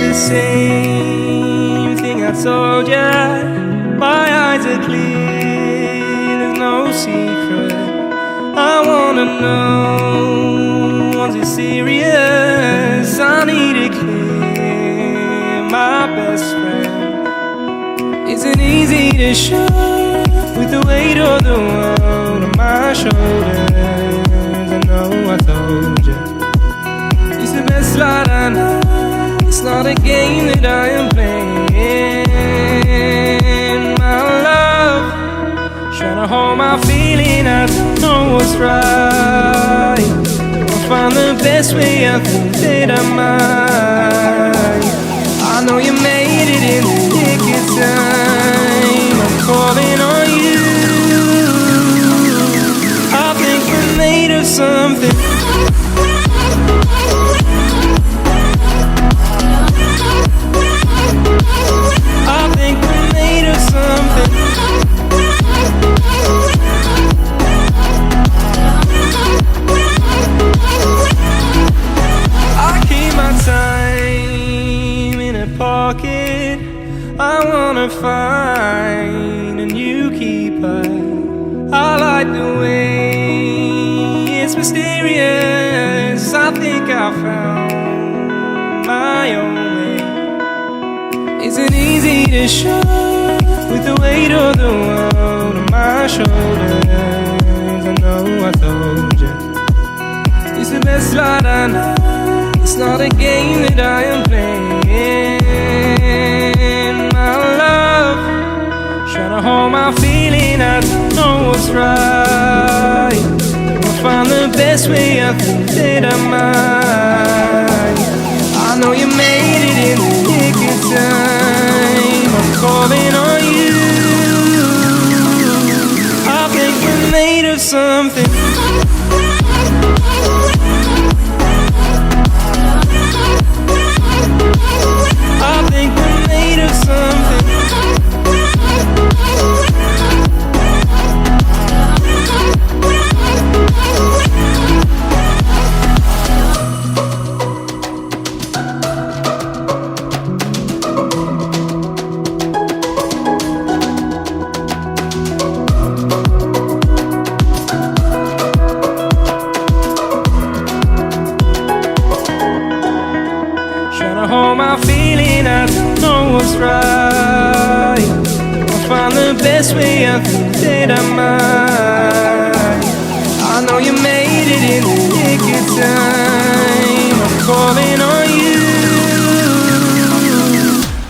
the same thing I told ya. My eyes are clear, there's no secret. I wanna know, was it serious? I need it clear, my best friend. Isn't easy to show with the weight of the world on my shoulders. I know I told you, it's the best light I know. It's not a game that I am playing. My love, trying to hold my feeling, I don't know what's right. I'll find the best way, I think that I might. I know you made it in the nick of time. I'm calling on you. I think we're made of something. I wanna find a new keeper. I like the way it's mysterious. I think I found my own way. Isn't easy to show with the weight of the world on my shoulders. I know I told you, it's the best light I know. It's not a game that I am playing. Trying to hold my feeling, I don't know what's right. I'll find the best way, I think that I might. I know you made it in the nick of time. I'm calling on you. I think we're made of something. I think we're made of something. Hold my feeling, I don't know what's right. I'll find the best way, I think that I might. I know you made it in the nick of time. I'm calling on you.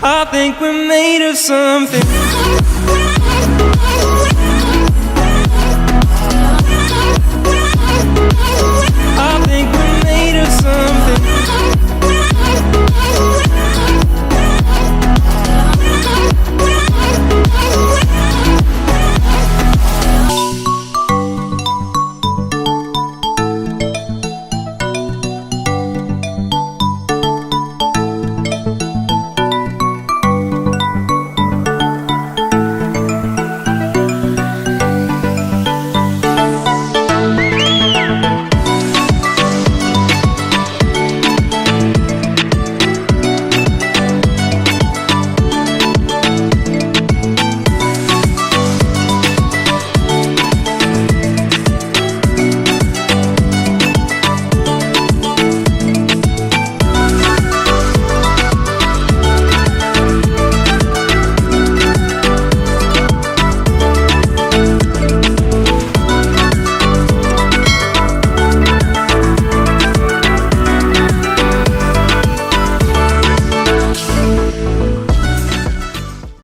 I think we're made of something.